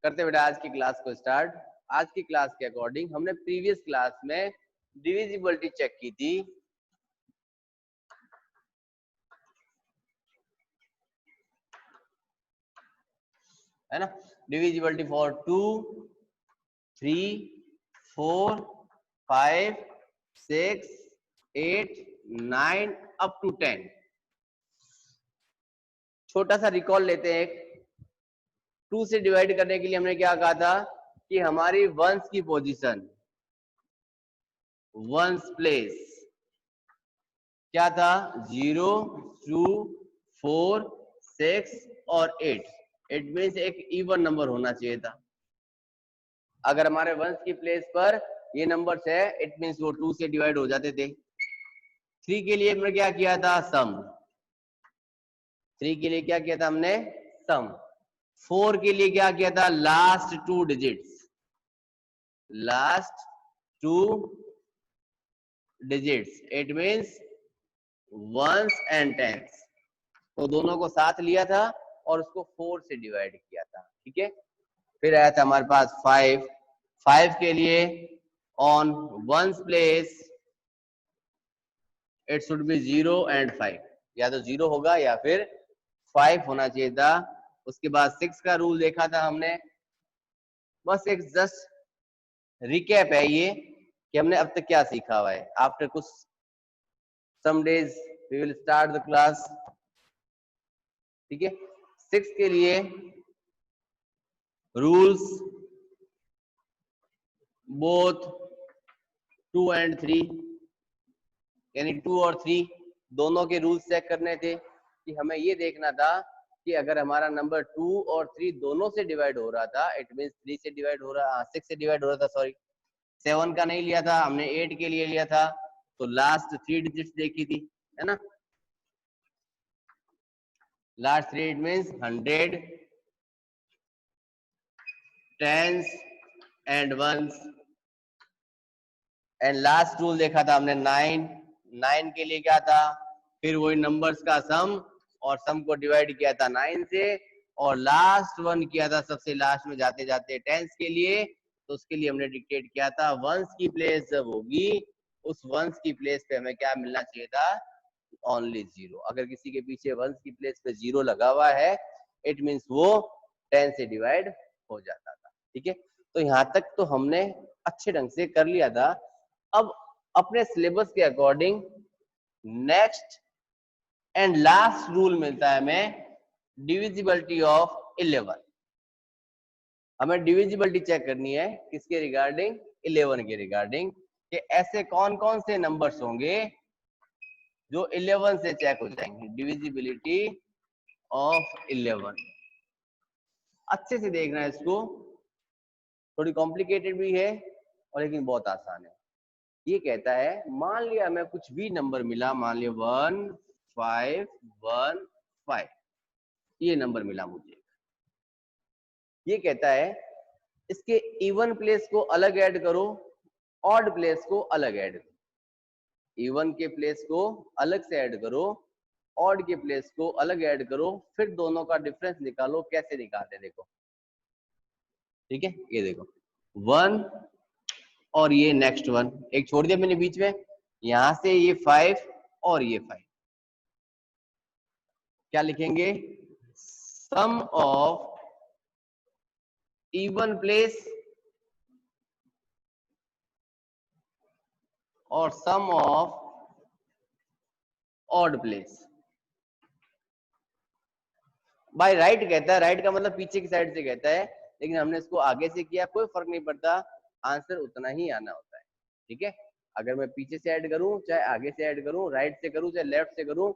करते बेटा आज की क्लास को स्टार्ट। आज की क्लास के अकॉर्डिंग हमने प्रीवियस क्लास में डिविजिबिलिटी चेक की थी। है ना, डिविजिबिलिटी फॉर 2, 3, 4, 5, 6, 8, 9 अप टू 10। छोटा सा रिकॉल लेते हैं। 2 से डिवाइड करने के लिए हमने क्या कहा था कि हमारी वंस की पोजीशन, वंस प्लेस क्या था, 0, 2, 4, 6 और 8। इट मीन्स एक इवन नंबर होना चाहिए था। अगर हमारे वंस की प्लेस पर ये नंबर्स है, इट मीन्स वो 2 से डिवाइड हो जाते थे। 3 के लिए हमने क्या किया था, सम। 3 के लिए क्या किया था हमने, सम। 4 के लिए क्या किया था, last 2 digits, last 2 digits. It means ones and tens, तो दोनों को साथ लिया था और उसको 4 से डिवाइड किया था। ठीक है, फिर आया था हमारे पास 5। 5 के लिए on ones place it should be 0 and 5, या तो 0 होगा या फिर 5 होना चाहिए था। उसके बाद 6 का रूल देखा था हमने। बस एक जस्ट रिकैप है ये कि हमने अब तक क्या सीखा हुआ है। आफ्टर कुछ some days we will start the class. ठीक है, 6 के लिए रूल्स बोथ 2 एंड 3, यानी 2 और 3 दोनों के रूल्स चेक करने थे कि हमें ये देखना था कि अगर हमारा नंबर 2 और 3 दोनों से डिवाइड हो रहा था, इट मींस 3 से डिवाइड हो रहा, 6 से डिवाइड हो रहा था, सॉरी 7 का नहीं लिया था हमने, 8 के लिए लिया था। तो लास्ट 3 डिजिट्स देखी थी, है ना। Last 3 it means 100, tens and ones. And last rule देखा था हमने 9। 9 के लिए क्या था, फिर वही नंबर्स का सम, और सम को डिवाइड किया था 9 से, और लास्ट वन किया था सबसे लास्ट में जाते जाते टेंस के लिए। तो उसके लिए हमने डिक्टेट किया था वंस की प्लेस जब होगी, उस वंस की प्लेस पे हमें क्या मिलना चाहिए था, ओनली 0। अगर किसी के पीछे वंस की प्लेस पे 0 लगा हुआ है, इट मींस वो 10 से डिवाइड हो जाता था। ठीक है, तो यहाँ तक तो हमने अच्छे ढंग से कर लिया था। अब अपने सिलेबस के according next and last rule मिलता है हमें, डिविजिबिलिटी ऑफ 11। हमें डिविजिबिलिटी चेक करनी है किसके रिगार्डिंग, 11 के रिगार्डिंग, कि ऐसे कौन कौन से नंबर्स होंगे जो 11 से चेक हो जाएंगे। डिविजिबिलिटी ऑफ 11 अच्छे से देखना है इसको, थोड़ी कॉम्प्लिकेटेड भी है और लेकिन बहुत आसान है। ये कहता है, मान लिया हमें कुछ भी नंबर मिला, मान लिया 1 5 1 5, ये नंबर मिला मुझे। ये कहता है इसके इवन प्लेस को अलग ऐड करो, ऑड प्लेस को अलग ऐड करो। इवन के प्लेस को अलग से ऐड करो, ऑड के प्लेस को अलग ऐड करो, फिर दोनों का डिफरेंस निकालो। कैसे निकालते देखो। ठीक है, ये देखो 1 और ये नेक्स्ट 1, एक छोड़ दिया मैंने बीच में, यहां से ये 5 और ये 5, क्या लिखेंगे, सम ऑफ इवन प्लेस और sum of odd place by right कहता है। राइट का मतलब पीछे की साइड से कहता है, लेकिन हमने इसको आगे से किया, कोई फर्क नहीं पड़ता, आंसर उतना ही आना होता है। ठीक है, अगर मैं पीछे से ऐड करूं चाहे आगे से ऐड करूं, राइट से करूं चाहे लेफ्ट से करूं,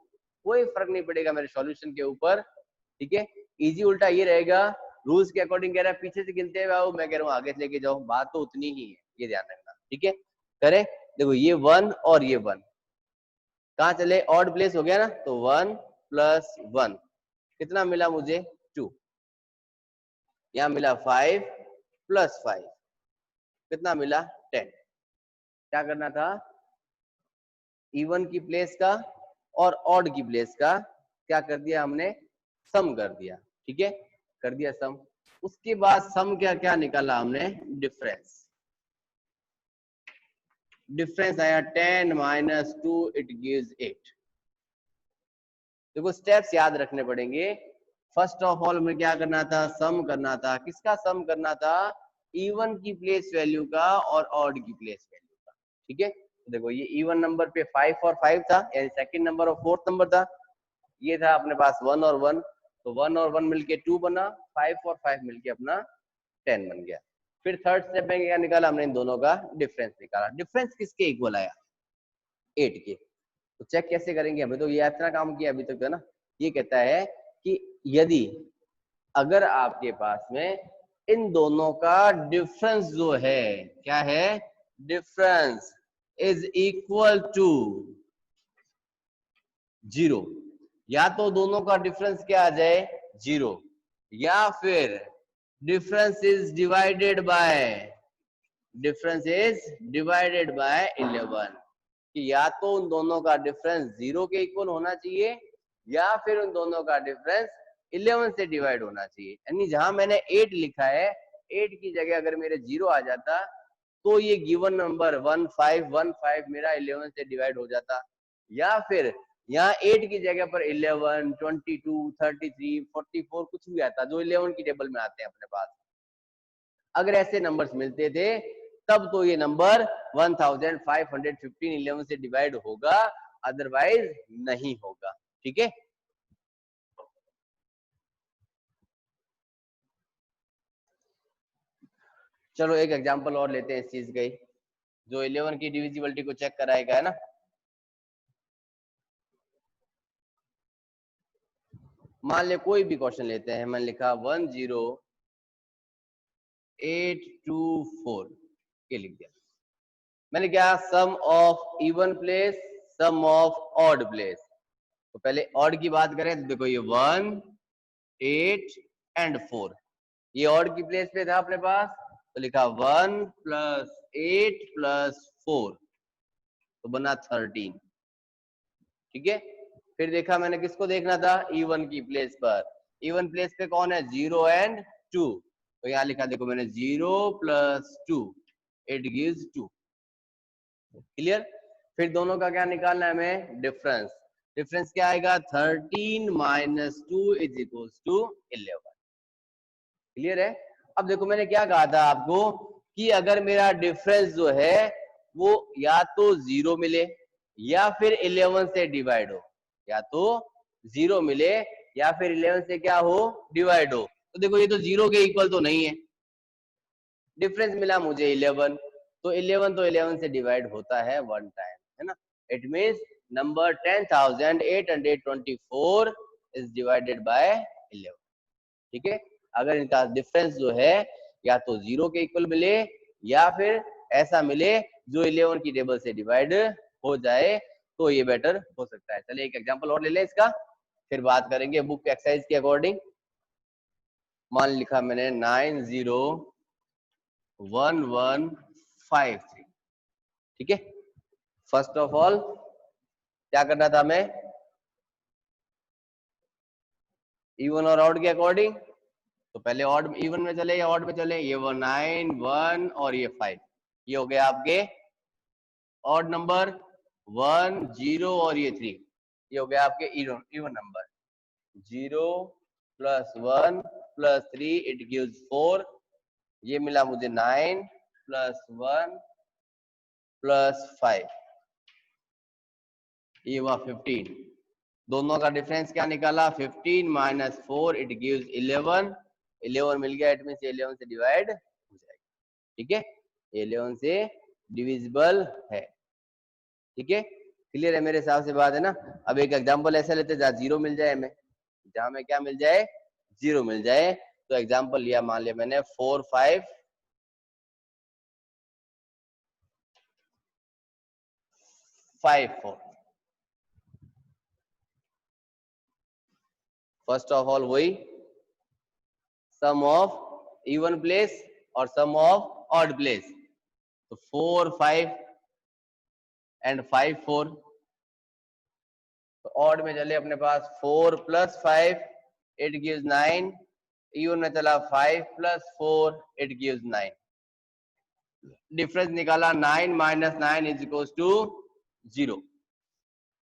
कोई फर्क नहीं पड़ेगा मेरे सॉल्यूशन के ऊपर। ठीक है, इजी उल्टा ये रहेगा, रूल्स के अकॉर्डिंग कह रहा है पीछे से गिनते हुए आओ, मैं कह रहा हूँ आगे से लेके जाओ, बात तो उतनी ही है, ये ध्यान रखना। ठीक है, करें, देखो ये 1 और ये 1 कहाँ चले, ऑड प्लेस हो गया ना, तो 1 + 1 कितना मिला मुझे, 2। यहाँ मिला 5 + 5 कितना मिला, 10। क्या करना था, इवन की प्लेस का और ऑड की प्लेस का क्या कर दिया हमने, सम कर दिया। ठीक है, कर दिया सम। उसके बाद सम क्या क्या निकाला हमने, डिफरेंस। डिफरेंस आया 10 माइनस 2 इट गिव्स 8। देखो स्टेप्स याद रखने पड़ेंगे। फर्स्ट ऑफ ऑल में क्या करना था, सम करना था। किसका सम करना था, इवन की प्लेस वैल्यू का और ऑड की प्लेस वैल्यू का। ठीक है, तो देखो ये इवन नंबर पे 5 और 5 था, यानी सेकंड नंबर और फोर्थ नंबर था। ये था अपने पास 1 और 1, तो 1 और 1 मिलके 2 बना, 5 और 5 मिलके अपना 10 बन गया। फिर थर्ड स्टेप में क्या निकाला हमने, इन दोनों का डिफरेंस निकाला। डिफरेंस किसके इक्वल आया, 8 के। तो चेक कैसे करेंगे, हमें तो ये इतना काम किया अभी तक है ना। ये कहता है कि यदि अगर आपके पास में इन दोनों का डिफरेंस जो है, क्या है, डिफरेंस इज इक्वल टू 0, या तो दोनों का डिफरेंस क्या आ जाए 0, या फिर डिफरेंस इज डिवाइडेड बाय 11, कि या तो उन दोनों का डिफरेंस 0 के इक्वल होना चाहिए या फिर उन दोनों का डिफरेंस 11 से डिवाइड होना चाहिए। यानी जहां मैंने 8 लिखा है, 8 की जगह अगर मेरे 0 आ जाता तो ये गिवन नंबर 1515 मेरा 11 से डिवाइड हो जाता, या फिर यहाँ 8 की जगह पर 11, 22, 33, 44 कुछ भी आता जो 11 की टेबल में आते हैं अपने पास। अगर ऐसे नंबर्स मिलते थे तब तो ये नंबर 1515 11 से डिवाइड होगा, अदरवाइज नहीं होगा। ठीक है, चलो एक एग्जांपल और लेते हैं इस चीज का ही, जो 11 की डिविजिबिलिटी को चेक कराएगा, है ना। मान ले कोई भी क्वेश्चन लेते हैं, मैंने लिखा 10824 ये लिख दिया। मैंने क्या, sum of even place, sum of odd place. तो पहले ऑड की बात करें तो देखो ये 1, 8 एंड 4, ये ऑड की प्लेस पे था अपने पास, तो लिखा 1 प्लस 8 प्लस 4, तो बना 13। ठीक है, फिर देखा मैंने किसको देखना था, इवन की प्लेस पर। इवन प्लेस पे कौन है, 0 एंड 2, तो यहाँ लिखा देखो मैंने 0 प्लस 2 इट गिव्स 2। क्लियर। फिर दोनों का क्या निकालना है हमें, डिफरेंस। डिफरेंस क्या आएगा, 13 minus 2 is equals to 11। Clear है। अब देखो मैंने क्या कहा था आपको कि अगर मेरा डिफरेंस जो है वो या तो 0 मिले या फिर 11 से डिवाइड हो, या तो 0 मिले या फिर 11 से क्या हो, डिवाइड हो। तो देखो ये तो 0 के इक्वल तो नहीं है, डिफरेंस मिला मुझे 11, तो 11 तो 11 से डिवाइड होता है 1 टाइम, है ना। It means number 10,824 is divided by 11। ठीक है, अगर इनका डिफरेंस जो है या तो 0 के इक्वल मिले या फिर ऐसा मिले जो 11 की टेबल से डिवाइड हो जाए तो ये बेटर हो सकता है। चलिए एक एग्जांपल और ले लें इसका, फिर बात करेंगे बुक एक्सरसाइज के अकॉर्डिंग। मान लिखा मैंने 901153। ठीक है, फर्स्ट ऑफ ऑल क्या करना था हमें, इवन और ऑड के अकॉर्डिंग। तो पहले ऑड इवन में चले या ऑड में चले, ये 9 1 और ये 5, ये हो गया आपके ऑड नंबर। 1 0 और ये 3, ये हो गया आपके even number. 0 plus 1 plus 3 it gives 4, ये मिला मुझे 9 प्लस 1 प्लस 5, ये हुआ 15। दोनों का डिफरेंस क्या निकाला, 15 माइनस 4 इट गिव्स 11। 11 मिल गया, इट मींस 11 से डिवाइड हो जाएगा। ठीक है, 11 से डिविजिबल है। ठीक है, क्लियर है मेरे हिसाब से बात, है ना। अब एक एग्जांपल ऐसा लेते हैं जहाँ 0 मिल जाए हमें, जहां में क्या मिल जाए, 0 मिल जाए। तो एग्जांपल लिया, मान लिया मैंने 4 5 5 4। फर्स्ट ऑफ ऑल वही सम ऑफ इवन प्लेस और सम ऑफ ऑड प्लेस, तो 4 5 एंड 5 4। तो ऑड में चले अपने पास 4 प्लस 5 इट गिव्स 9, इवन में चला 5 + 4 इट गिव्स 9। डिफरेंस निकाला 9 - 9 इज इक्वल्स टू 0।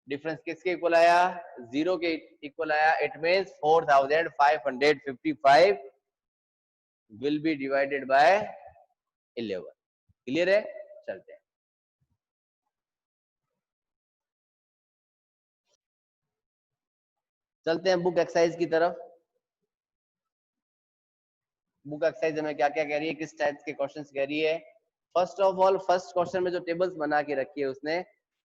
डिफरेंस किसके इक्वल आया? 0 के इक्वल आया। It means 4555 will be divided by 11। Clear है? चलते हैं। चलते हैं बुक एक्सरसाइज की तरफ। बुक एक्सरसाइज हमें क्या क्या कह रही है, किस टाइप के क्वेश्चंस कह रही है। First of all first question में जो टेबल्स बना के रखी है उसने,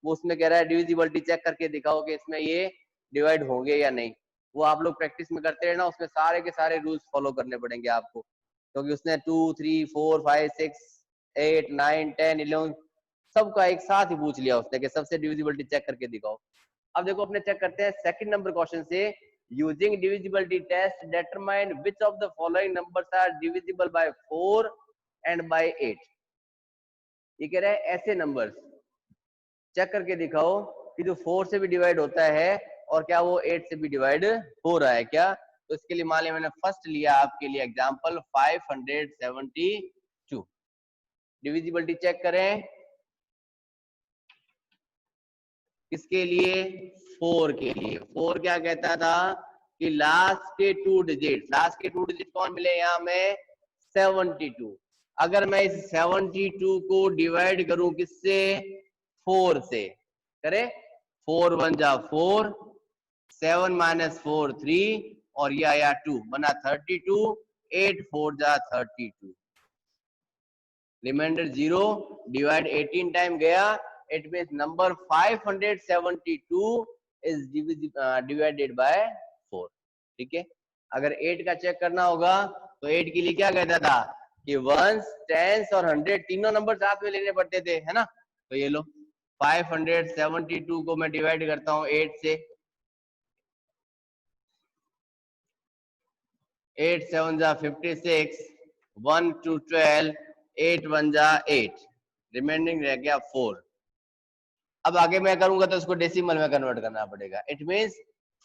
वो उसमें कह रहा है डिविजिबिलिटी चेक करके दिखाओ कि इसमें ये डिवाइड होंगे या नहीं। वो आप लोग प्रैक्टिस में करते हैं ना, उसमें सारे के सारे रूल्स फॉलो करने पड़ेंगे आपको, क्योंकि उसने 2 3 4 5 6 8 9 10 11 सबका एक साथ ही पूछ लिया उसने कि सबसे डिविजिबिलिटी चेक करके दिखाओ। अब देखो अपने चेक करते हैं सेकंड नंबर क्वेश्चन से। Using divisibility test, determine which of the following numbers are divisible by 4 and by 8। ये कह रहा है ऐसे नंबर्स चेक करके दिखाओ कि जो 4 से भी डिवाइड होता है और क्या वो 8 से भी डिवाइड हो रहा है क्या। तो इसके लिए मान लिया मैंने फर्स्ट लिया आपके लिए एग्जांपल 572। डिविजिबिलिटी चेक करें किसके लिए? 4 के लिए। 4 क्या कहता था कि लास्ट के 2 डिजिट, लास्ट के 2 डिजिट कौन मिले यहाँ में? 72। अगर मैं इस 72 को डिवाइड करूं किससे? 4 से। करे 4 1 जा 4, 7 - 4 3 और ये आया 2 बना 32, 8 4 जा 32, रिमाइंडर 0, डिवाइड 18 टाइम गया। It means number 572 is divided by 4। ठीक है। अगर 8 का चेक करना होगा तो 8 के लिए क्या कहता था कि 1s 10s और 100 तीनों नंबर साथ में लेने पड़ते थे, है ना। तो ये लो 572 को मैं डिवाइड करता हूं 8 से। 8 7 जा 56, 1 2 12, 8 1 जा 8, रिमेनिंग रह गया 4। अब आगे मैं करूंगा तो इसको डेसिमल में कन्वर्ट करना पड़ेगा। इट मींस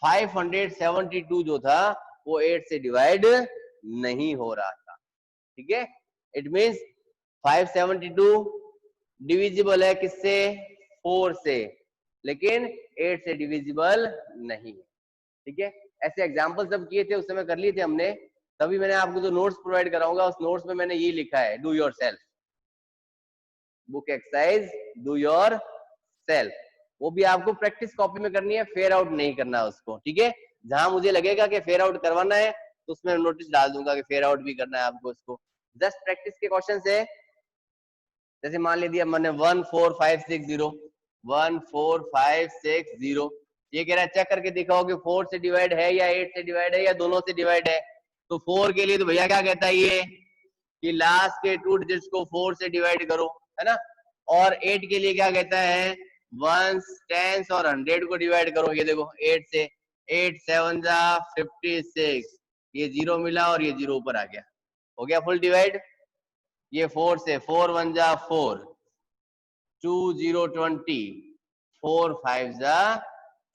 572 जो था वो 8 से डिवाइड नहीं हो रहा था। ठीक है। इट मींस 572 डिविजिबल है किससे? 4 से, लेकिन 8 से डिविजिबल नहीं है। ठीक है। ऐसे एग्जाम्पल सब किए थे उस समय कर लिए थे हमने, तभी मैंने आपको जो नोट्स प्रोवाइड कराऊंगा उस नोट्स में मैंने ये लिखा है, do your self book exercise, do your self. वो भी आपको प्रैक्टिस कॉपी में करनी है, फेयर आउट नहीं करना उसको। ठीक है। जहां मुझे लगेगा कि फेयर आउट करवाना है तो उसमें नोटिस डाल दूंगा कि फेयर आउट भी करना है आपको उसको। जस्ट प्रैक्टिस के क्वेश्चन है। जैसे मान लीजिए मैंने 1 4 5 6 0, 1 4 5 6 0, ये कह रहा है चेक करके दिखाओ कि 4 से डिवाइड है या 8 से डिवाइड है या दोनों से डिवाइड है। तो 4 के लिए तो भैया क्या कहता है ये कि लास्ट के 2 डिजिट्स को 4 से डिवाइड करो, है ना। और 8 के लिए क्या कहता है 1s 10s और 100 को डिवाइड करो। ये देखो 8 से, 8 7 जा 56, ये 0 मिला और ये 0 ऊपर आ गया, हो गया फुल डिवाइड। ये 4 से, 4 1 जा 4, 2 0 20, 4 5 जा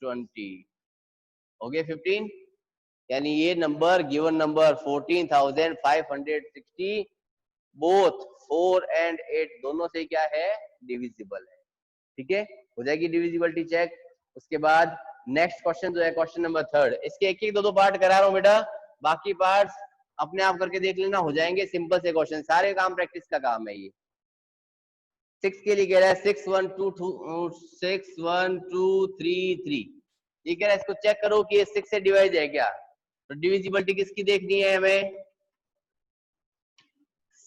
20, हो गया 15। यानी ये number given number 14,560 both 4 and 8 दोनों से क्या है? डिविजिबल है। ठीक है। हो जाएगी डिविजिबिलिटी चेक। उसके बाद नेक्स्ट क्वेश्चन जो है क्वेश्चन नंबर 3, इसके एक एक दो पार्ट करा रहा हूं बेटा, बाकी पार्ट्स अपने आप करके देख लेना, हो जाएंगे सिंपल से क्वेश्चन, सारे काम प्रैक्टिस का काम है ये। 6 के लिए कह रहा है 6 1 2 6 1 2 3 3, ये कह रहा है इसको चेक करो कि ये 6 से डिवाइड है क्या। तो डिविजिबिलिटी किसकी देखनी है हमें?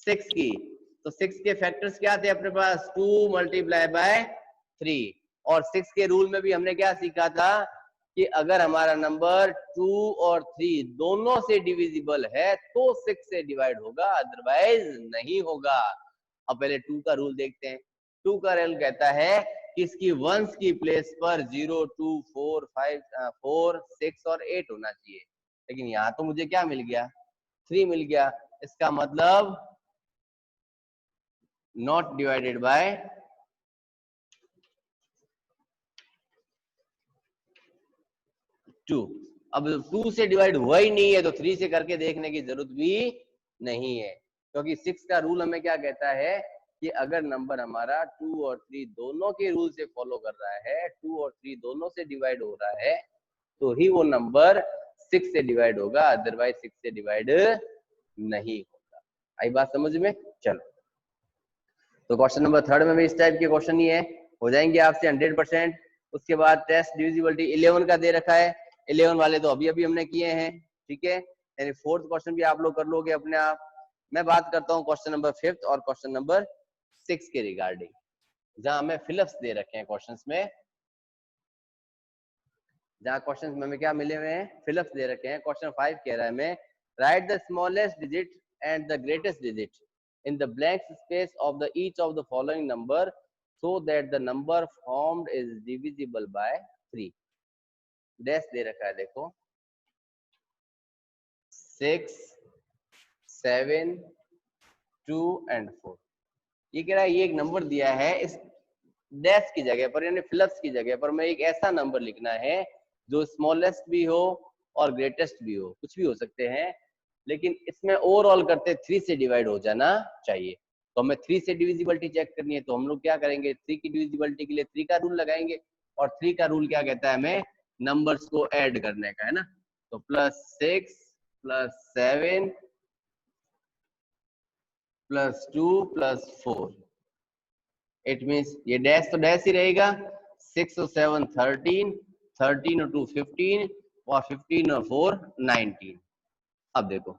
6 की। तो 6 के फैक्टर्स क्या थे अपने पास? 2 × 3। और 6 के रूल में भी हमने क्या सीखा था कि अगर हमारा नंबर 2 और 3 दोनों से डिविजिबल है तो 6 से डिवाइड होगा, अदरवाइज नहीं होगा। अब पहले 2 का रूल देखते हैं। 2 का रूल कहता है कि इसकी वंस की प्लेस पर 0 2 4 5 4 6 और 8 होना चाहिए, लेकिन यहाँ तो मुझे क्या मिल गया? 3 मिल गया। इसका मतलब not divided by 2। अब 2 से डिवाइड हुआ ही नहीं है तो 3 से करके देखने की जरूरत भी नहीं है, क्योंकि 6 का रूल हमें क्या कहता है कि अगर नंबर हमारा 2 और 3 दोनों के रूल से फॉलो कर रहा है, 2 और 3 दोनों से डिवाइड हो रहा है, तो ही वो नंबर 6 से डिवाइड होगा, अदरवाइज 6 से डिवाइड नहीं होगा। आई बात समझ में? चलो, तो क्वेश्चन नंबर 3 में भी इस टाइप के क्वेश्चन ही है, हो जाएंगे आपसे 100%। उसके बाद टेस्ट डिविजिबिलिटी 11 का दे रखा है, 11 वाले तो अभी अभी हमने किए हैं, ठीक है, यानी 4th क्वेश्चन भी आप लोग कर लोगे अपने आप। मैं बात करता हूँ क्वेश्चन नंबर 5th और क्वेश्चन नंबर 6 के रिगार्डिंग, जहां हमें फिलअप्स दे रखे हैं क्वेश्चंस में, जहां क्वेश्चंस में हमें क्या मिले हुए हैं, फिलअप्स दे रखे हैं। क्वेश्चन 5 कह रहा है हमें right the smallest digit and the greatest digit in the blank space of the each of the following number so that the number formed is divisible by 3। Dash दे रखा है देखो, 6, 7, 2 and 4। ये कह रहा है ये एक नंबर दिया है, इस डैश की जगह पर यानी फिलअप्स की जगह पर मैं एक ऐसा नंबर लिखना है जो स्मॉलेस्ट भी हो और ग्रेटेस्ट भी हो, कुछ भी हो सकते हैं, लेकिन इसमें ओवरऑल करते 3 से डिवाइड हो जाना चाहिए। तो हमें 3 से डिविजिबिलिटी चेक करनी है, तो हम लोग क्या करेंगे, 3 की डिविजिबिलिटी के लिए 3 का रूल लगाएंगे, और 3 का रूल क्या कहता है, हमें नंबर्स को ऐड करने का है ना। तो +6 +7 +2 +4, इट मीन्स ये डैश तो डैश ही रहेगा, 6 और 7 13, 13 और 2 15 और 15 और 4 19। अब देखो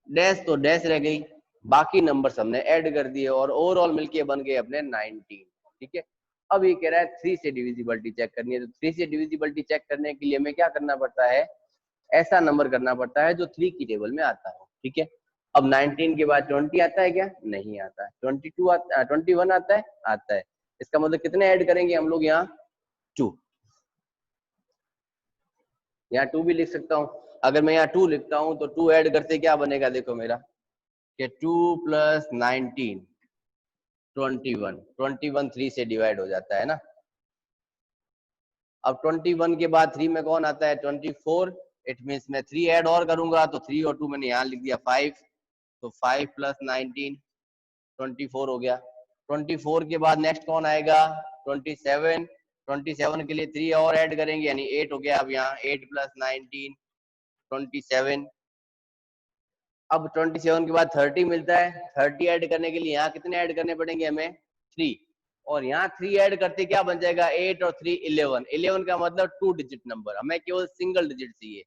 डैश तो डैश रह गई, बाकी नंबर्स हमने ऐड कर दिए और ओवरऑल मिलके बन गए अपने 19, ठीक है। अब ये कह रहा है 3 से डिविजिबिलिटी चेक करनी है, तो 3 से डिविजिबिलिटी चेक करने के लिए हमें क्या करना पड़ता है, ऐसा नंबर करना पड़ता है जो 3 की टेबल में आता हो, ठीक है। अब 19 के बाद 20 आता है क्या, नहीं आता है। 22 आता है, 21 आता है, आता है। इसका मतलब कितने ऐड करेंगे हम लोग, यहाँ 2, यहाँ 2 भी लिख सकता हूँ। अगर मैं यहाँ 2 लिखता हूँ तो 2 ऐड करते क्या बनेगा, देखो मेरा कि 2 + 19 21, 21 3 से डिवाइड हो जाता है ना। अब 21 के बाद 3 में कौन आता है, 24। इट मीन्स मैं 3 ऐड और करूंगा, तो 3 और 2 मैंने यहाँ लिख दिया 5, तो 5 + 19 24 हो गया। 24 के बाद नेक्स्ट कौन आएगा, 27। 27 के लिए 3 और ऐड करेंगे यानी 8 हो गया। अब यहाँ 8 + 19 27। अब 27 के बाद 30 मिलता है, 30 ऐड करने के लिए यहाँ कितने ऐड करने पड़ेंगे हमें, 3, और यहाँ 3 ऐड करते क्या बन जाएगा, 8 और 3 11। 11 का मतलब 2 डिजिट नंबर, हमें केवल सिंगल डिजिट चाहिए।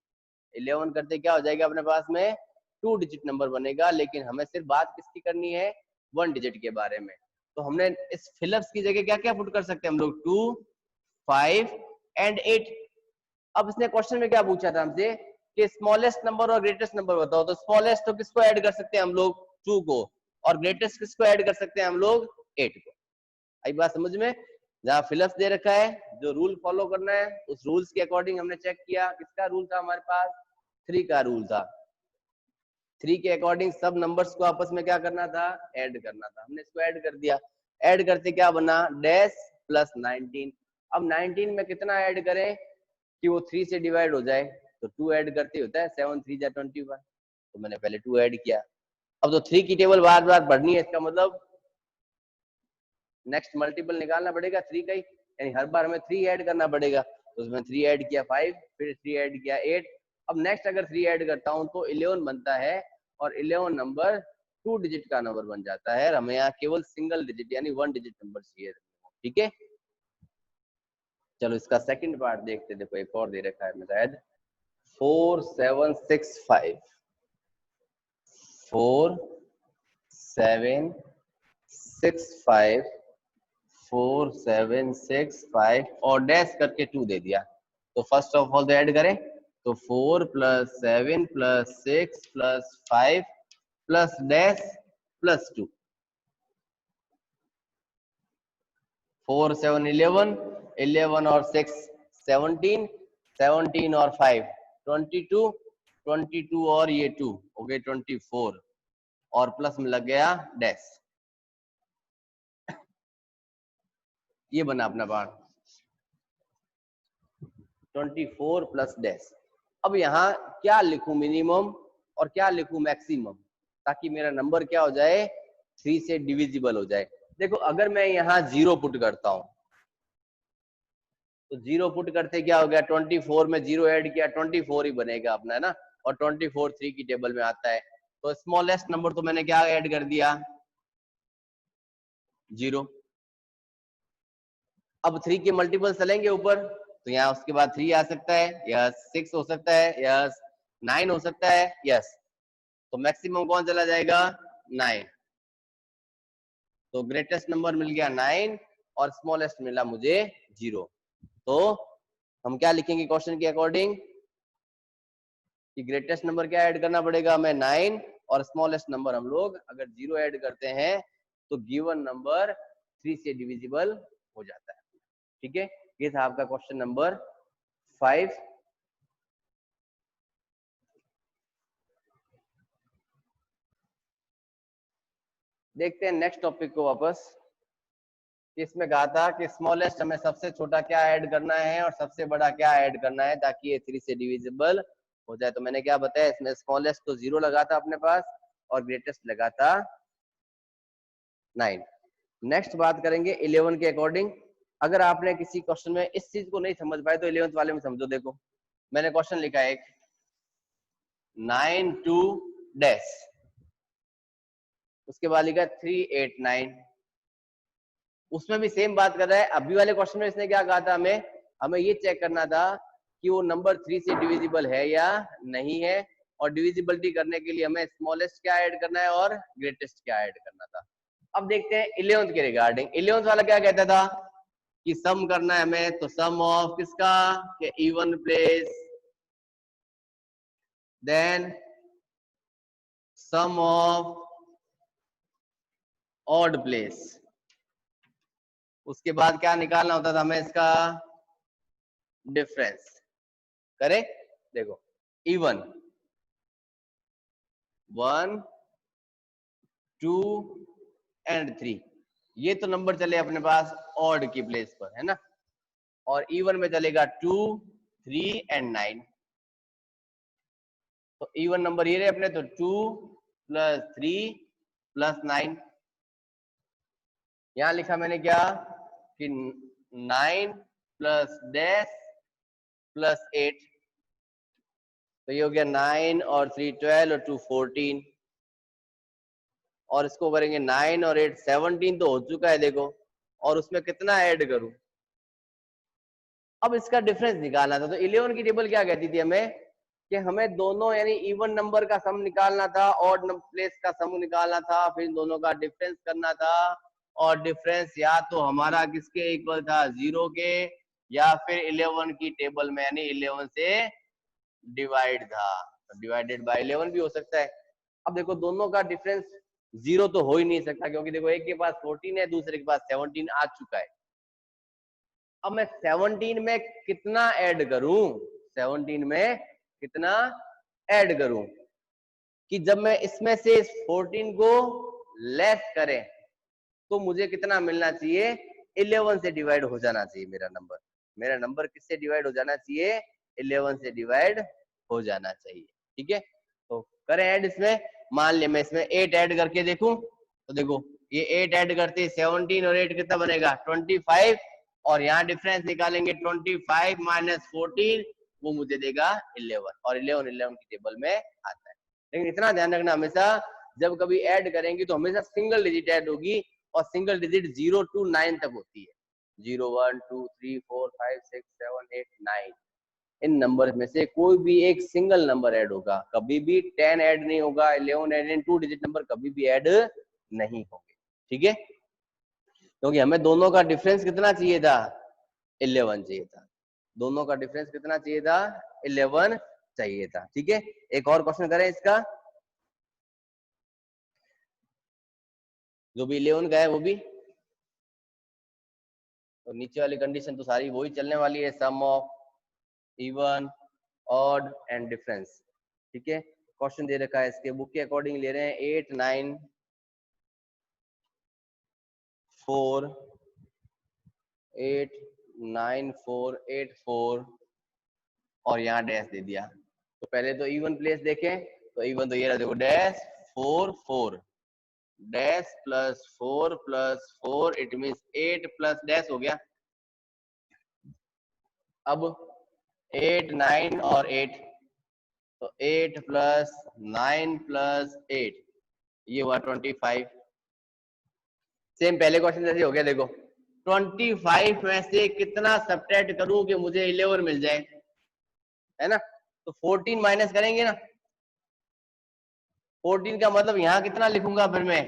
11 करते क्या हो जाएगा अपने पास में, 2 डिजिट नंबर बनेगा, लेकिन हमें सिर्फ बात किसकी करनी है, 1 डिजिट के बारे में। तो हमने इस फिलअप्स की जगह क्या क्या पुट कर सकते हैं हम लोग, 2, 5 एंड 8। अब इसने क्वेश्चन में क्या पूछा था हमसे कि स्मॉलेस्ट नंबर और ग्रेटेस्ट नंबर बताओ, तो स्मॉलेस्ट तो किसको ऐड कर सकते हैं हम लोग, 2 को, और ग्रेटेस्ट किसको ऐड कर सकते हैं हम लोग, 8 को। आई बात समझ में? जहाँ फिलअप्स दे रखा है, जो रूल फॉलो करना है उस रूल्स के अकॉर्डिंग हमने चेक किया। किसका रूल था हमारे पास, 3 का रूल था। 3 के अकॉर्डिंग सब नंबर्स को आपस में क्या करना था, ऐड करना था। हमने इसको ऐड कर दिया, ऐड करते क्या बना, डैश + 19। अब 19 में कितना ऐड करें कि वो 3 से डिवाइड हो जाए, तो 2 ऐड करते होता है, 7 3 जा 21, तो मैंने पहले 2 ऐड किया। अब तो 3 की टेबल बार बार पढ़नी है, इसका मतलब नेक्स्ट मल्टीपल निकालना पड़ेगा 3 का ही, यानी हर बार हमें 3 ऐड करना पड़ेगा। तो उसमें 3 ऐड किया 5, फिर 3 ऐड किया 8। अब नेक्स्ट अगर 3 ऐड करता हूं तो 11 बनता है, और 11 नंबर 2 डिजिट का नंबर बन जाता है। हमें यहाँ केवल सिंगल डिजिट यानी 1 डिजिट नंबर चाहिए, ठीक है। चलो इसका सेकंड पार्ट देखते, देखो एक और दे रखा है मैं शायद, 4 7 6 5, 4 7 6 5, 4 7 6 5 और डैश करके 2 दे दिया। तो फर्स्ट ऑफ ऑल तो ऐड करें, तो 4 + 7 + 6 + 5 + डैश + 2, 4 7 11, 11 और 6 17, 17 और 5 22, 22 और ये 2 हो गए 24, और प्लस में लग गया डैश। ये बना अपना पार्ट 24 + डैश। अब यहाँ क्या लिखूं मिनिमम और क्या लिखूं मैक्सिमम, ताकि मेरा नंबर क्या हो जाए 3 से डिविजिबल हो जाए। देखो अगर मैं यहाँ 0 पुट करता हूं तो 0 पुट करते क्या हो गया, 24 में 0 ऐड किया 24 ही बनेगा अपना, है ना, और 24 3 की टेबल में आता है। तो स्मॉलेस्ट नंबर तो मैंने क्या ऐड कर दिया 0। अब 3 के मल्टीपल चलेंगे ऊपर तो यहाँ उसके बाद 3 आ सकता है, यस 6 हो सकता है, यस 9 हो सकता है, यस। तो मैक्सिमम कौन चला जाएगा 9। तो ग्रेटेस्ट नंबर मिल गया 9 और स्मॉलेस्ट मिला मुझे 0। तो हम क्या लिखेंगे क्वेश्चन के अकॉर्डिंग कि ग्रेटेस्ट नंबर क्या ऐड करना पड़ेगा हमें 9 और स्मॉलेस्ट नंबर हम लोग अगर 0 ऐड करते हैं तो गिवन नंबर 3 से डिविजिबल हो जाता है। ठीक है, ये था आपका क्वेश्चन नंबर 5। देखते हैं नेक्स्ट टॉपिक को वापस। इसमें कहा था कि स्मॉलेस्ट हमें सबसे छोटा क्या ऐड करना है और सबसे बड़ा क्या ऐड करना है ताकि ये 3 से डिविजिबल हो जाए। तो मैंने क्या बताया, इसमें स्मॉलेस्ट तो 0 लगा था अपने पास और ग्रेटेस्ट लगा था 9। नेक्स्ट बात करेंगे 11 के अकॉर्डिंग। अगर आपने किसी क्वेश्चन में इस चीज को नहीं समझ पाए तो 11th वाले में समझो। देखो मैंने क्वेश्चन लिखा है 9 2 डैश, उसके बाद लिखा 3 8 9। उसमें भी सेम बात कर रहा है। अभी वाले क्वेश्चन में इसने क्या कहा था, हमें ये चेक करना था कि वो नंबर 3 से डिविजिबल है या नहीं है, और डिविजिबिलिटी करने के लिए हमें स्मॉलेस्ट क्या ऐड करना है और ग्रेटेस्ट क्या ऐड करना था। अब देखते हैं 11th के रिगार्डिंग। 11th वाला क्या कहता था कि सम करना है हमें, तो सम ऑफ किसका, कि even place, then sum of odd place, उसके बाद क्या निकालना होता था हमें, इसका डिफरेंस। करेक्ट, देखो इवन 1 2 एंड 3, ये तो नंबर चले अपने पास ऑड की प्लेस पर, है ना, और इवन में चलेगा 2 3 एंड 9। तो इवन नंबर ये रहे अपने, तो 2 प्लस 3 प्लस 9। यहां लिखा मैंने क्या कि 9 प्लस डैश प्लस 8, तो ये हो गया 9 और 3 12 और 2 14, और इसको करेंगे 9 और 8 17 तो हो चुका है देखो, और उसमें कितना ऐड करूं, अब इसका डिफरेंस निकालना था। तो 11 की टेबल क्या कहती थी हमें कि हमें दोनों यानी इवन नंबर का सम निकालना था, ऑड प्लेस का सम निकालना था, फिर दोनों का डिफरेंस करना था, और डिफरेंस या तो हमारा किसके इक्वल था 0 के, या फिर 11 की टेबल में यानी 11 से डिवाइड था, डिवाइडेड बाय 11 भी हो सकता है। अब देखो दोनों का डिफरेंस 0 तो हो ही नहीं सकता, क्योंकि देखो एक के पास 14 है, दूसरे के पास 17 आ चुका है। अब मैं 17 में कितना ऐड करूं, 17 में कितना ऐड करूं कि जब मैं इसमें से 14 को लेस करें तो मुझे कितना मिलना चाहिए, 11 से डिवाइड हो जाना चाहिए मेरा नंबर किससे डिवाइड हो जाना चाहिए, 11 से डिवाइड हो जाना चाहिए। ठीक है, तो करें ऐड इसमें। मान लिया मैं इसमें 8 ऐड करके देखूं, तो देखो ये 8 ऐड करते 17 और 8 कितना बनेगा 25, और यहाँ डिफरेंस निकालेंगे 25 माइनस 14, वो मुझे देगा 11, और 11 की टेबल में आता है। लेकिन इतना ध्यान रखना, हमेशा जब कभी ऐड करेंगे तो हमेशा सिंगल डिजिट ऐड होगी, और सिंगल डिजिट 0 to 9 तक होती है। 0 1 2 3 4 5 6 7 8 9, इन नंबर में से कोई भी एक सिंगल नंबर ऐड होगा, कभी भी 10 ऐड नहीं होगा, 11 ऐड, इन 2 डिजिट नंबर कभी भी ऐड नहीं होंगे। ठीक है, क्योंकि हमें दोनों का डिफरेंस कितना चाहिए था, 11 चाहिए था। दोनों का डिफरेंस कितना चाहिए था, 11 चाहिए था। ठीक है, एक और क्वेश्चन करें इसका, जो भी 11 का है वो भी, तो नीचे वाली कंडीशन तो सारी वही चलने वाली है, sum of even odd and difference. ठीक है, क्वेश्चन दे रखा है, इसके बुक के अकॉर्डिंग ले रहे हैं 8 9 4 8 9 4 8 4, और यहाँ डैश दे दिया। तो पहले तो इवन प्लेस देखें, तो इवन तो ये रहा, देखो dash 4 4 dash plus 4 plus 4, it means 8 plus dash हो गया। अब 8 9 और 8, तो 8 प्लस 9 प्लस 8, ये हुआ 25। सेम पहले क्वेश्चन जैसे हो गया, देखो 25 में से कितना सब्ट्रैक्ट करूं कि मुझे 11 मिल जाए, है ना। तो 14 माइनस करेंगे ना, 14 का मतलब यहाँ कितना लिखूंगा फिर मैं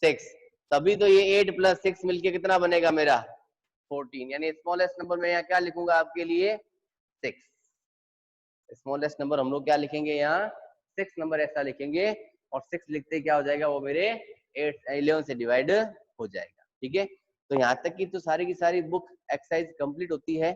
6, तभी तो ये 8 प्लस 6 मिलके कितना बनेगा मेरा 14, यानी स्मॉलेस्ट नंबर में यहाँ क्या लिखूंगा आपके लिए 6। स्मॉलेस्ट नंबर हम लोग क्या लिखेंगे यहाँ 6 नंबर ऐसा लिखेंगे, और 6 लिखते क्या हो जाएगा, वो मेरे 11 से डिवाइड हो जाएगा। ठीक है, तो यहाँ तक की तो सारी की सारी बुक एक्सरसाइज कंप्लीट होती है।